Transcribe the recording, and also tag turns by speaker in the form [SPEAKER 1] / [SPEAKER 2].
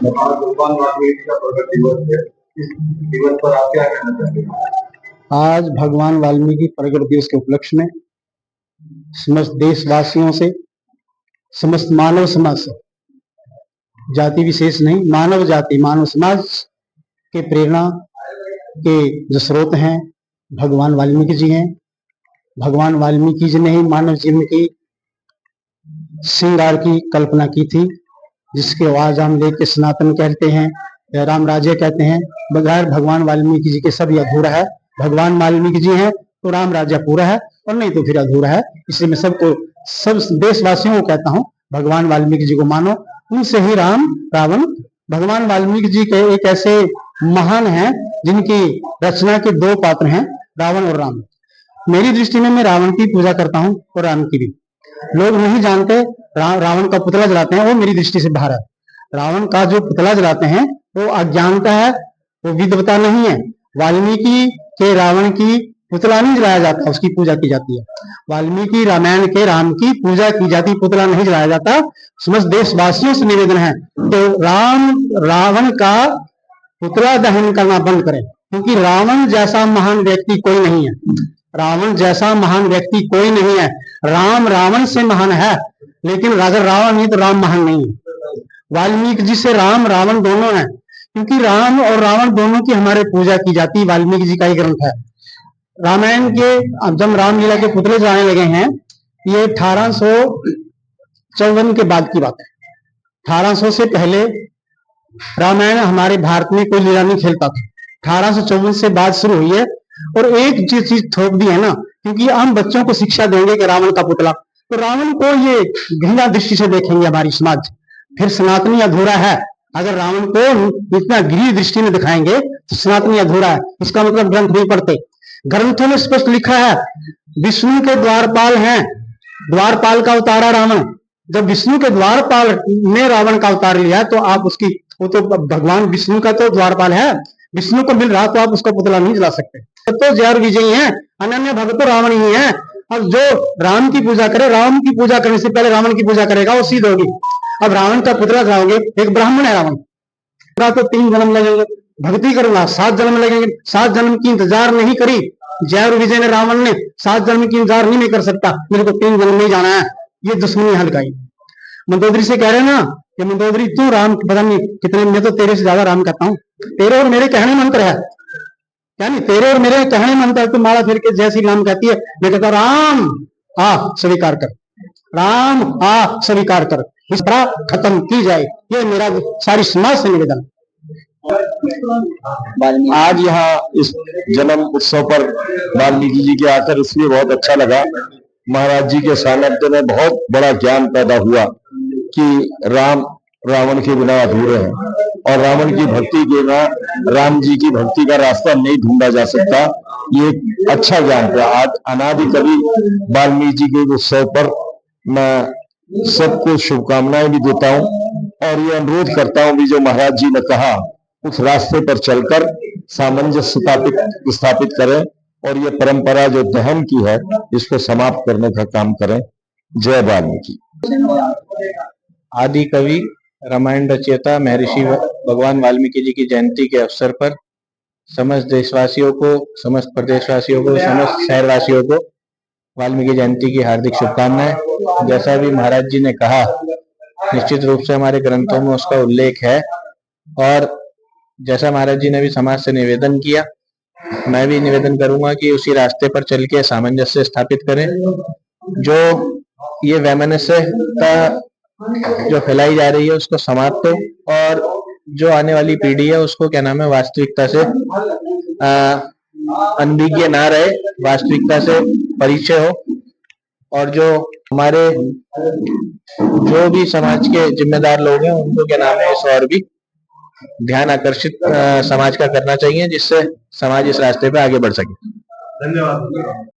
[SPEAKER 1] आज भगवान वाल्मीकि का प्रकट दिवस है। इस दिवस पर आप क्या कहना चाहते हैं?
[SPEAKER 2] आज भगवान वाल्मीकि प्रकट दिवस के उपलक्ष्य में समस्त देशवासियों से, समस्त मानव समाज से, जाति विशेष नहीं, मानव जाति, मानव समाज के प्रेरणा के जो स्रोत हैं भगवान वाल्मीकि जी हैं। भगवान वाल्मीकि जी ने ही मानव जीवन की श्रृंगार की कल्पना की थी, जिसके आवाज हम लेके सनातन कहते हैं या राम राज्य कहते हैं। बगैर भगवान वाल्मीकि जी के सब अधूरा है। भगवान वाल्मीकि जी हैं तो राम राज्य पूरा है, और नहीं तो फिर अधूरा है। इसलिए मैं सब देशवासियों को कहता हूँ, भगवान वाल्मीकि जी को मानो। उनसे ही राम रावण, भगवान वाल्मीकि जी के एक ऐसे महान हैं जिनकी रचना के दो पात्र हैं, रावण और राम। मेरी दृष्टि में मैं रावण की पूजा करता हूँ और राम की भी। लोग नहीं जानते, रावण का पुतला जलाते हैं, वो मेरी दृष्टि से बाहर है। रावण का जो पुतला जलाते हैं वो अज्ञानता है, वो विद्वता नहीं है। वाल्मीकि के रावण की पुतला नहीं जलाया जाता, उसकी पूजा की जाती है। वाल्मीकि रामायण के राम की पूजा की जाती, पुतला नहीं जलाया जाता। समस्त देशवासियों से निवेदन है तो रावण का पुतला दहन करना बंद करें, क्योंकि रावण जैसा महान व्यक्ति कोई नहीं है। रावण जैसा महान व्यक्ति कोई नहीं है। राम रावण से महान है, लेकिन अगर रावण नहीं तो राम महान नहीं है। वाल्मीकि जी से राम रावण दोनों हैं, क्योंकि राम और रावण दोनों की हमारे पूजा की जाती। वाल्मीकि जी का ही ग्रंथ है। रामायण के जब रामलीला के पुतले जलाने लगे हैं, ये 1854 के बाद की बात है। 1800 से पहले रामायण हमारे भारत में कोई लीला नहीं खेलता था। 1854 से बाद शुरू हुई है। और एक चीज थोप दी है ना, क्योंकि हम बच्चों को शिक्षा देंगे कि रावण का पुतला, तो रावण को ये घृणा दृष्टि से देखेंगे हमारी समाज, फिर सनातनी अधूरा है। अगर रावण को इतना गिरी दृष्टि में दिखाएंगे तो सनातनी अधूरा है। इसका मतलब ग्रंथ नहीं पढ़ते। ग्रंथों में स्पष्ट लिखा है, विष्णु के द्वारपाल हैं, द्वारपाल का अवतारा रावण। जब विष्णु के द्वारपाल ने रावण का अवतार लिया तो आप उसकी, वो तो भगवान विष्णु का तो द्वारपाल है, विष्णु को मिल रहा तो आप उसका पुतला नहीं जला सकते। तो जय विजयी हैं, अनन्य भक्त तो रावण ही है। अब जो राम की पूजा करे, राम की पूजा करने से पहले रावण की पूजा करेगा, वो सीध होगी। अब रावण का पुतला जलाओगे, एक ब्राह्मण है रावण, तो 3 जन्म लगेंगे। भक्ति करूंगा 7 जन्म लगेंगे। 7 जन्म की इंतजार नहीं करी जय और विजय ने, रावण ने 7 जन्म की इंतजार नहीं कर सकता। मेरे को 3 जन्म में जाना है। ये दुश्मनी हल्काई। मंदोदरी से कह रहे हैं ना कि मंदोदरी तू राम, पता नहीं कितने, मैं तो तेरे से ज्यादा राम कहता हूँ। तेरे और मेरे कहने मंत्र है, क्या नहीं, तेरे और मेरे कहने मंत्र है। तू माला फिर के जय श्री राम कहती है, मैं कहता राम आ स्वीकार कर, राम आ स्वीकार कर, इस तरह खत्म की जाए। ये मेरा सारी समाज से निवेदन।
[SPEAKER 3] आज यहाँ इस जन्म उत्सव पर वाल्मीकि जी के आकर इसलिए बहुत अच्छा लगा। महाराज जी के सानिध्य में बहुत बड़ा ज्ञान पैदा हुआ कि राम रावण के बिना अधूरे हैं, और रावण की भक्ति के बिना राम जी की भक्ति का रास्ता नहीं ढूंढा जा सकता। ये एक अच्छा ज्ञान था। आज अनादि कवि वाल्मीकि जी के उत्सव पर मैं सबको शुभकामनाएं भी देता हूँ, और ये अनुरोध करता हूँ भी जो महाराज जी ने कहा उस रास्ते पर चलकर सामंजस्य स्थापित करें, और ये परंपरा जो दहन की है इसको समाप्त करने का काम करें। जय वाल्मीकि।
[SPEAKER 4] आदि कवि रामायण रचयिता महर्षि भगवान वाल्मीकि जी की जयंती के अवसर पर समस्त देशवासियों को, समस्त प्रदेशवासियों को, समस्त शहरवासियों को वाल्मीकि जयंती की हार्दिक शुभकामनाएं। जैसा भी महाराज जी ने कहा, निश्चित रूप से हमारे ग्रंथों में उसका उल्लेख है, और जैसा महाराज जी ने भी समाज से निवेदन किया, मैं भी निवेदन करूंगा कि उसी रास्ते पर चल के सामंजस्य स्थापित करें। जो ये वैमनस्यता जो फैलाई जा रही है उसको समाप्त हो, और जो आने वाली पीढ़ी है उसको क्या नाम है, वास्तविकता से अनभिज्ञ ना रहे, वास्तविकता से परिचय हो। और जो हमारे जो भी समाज के जिम्मेदार लोग हैं उनको क्या नाम है, इस और भी ध्यान आकर्षित समाज का करना चाहिए, जिससे समाज इस रास्ते पे आगे बढ़ सके।
[SPEAKER 1] धन्यवाद।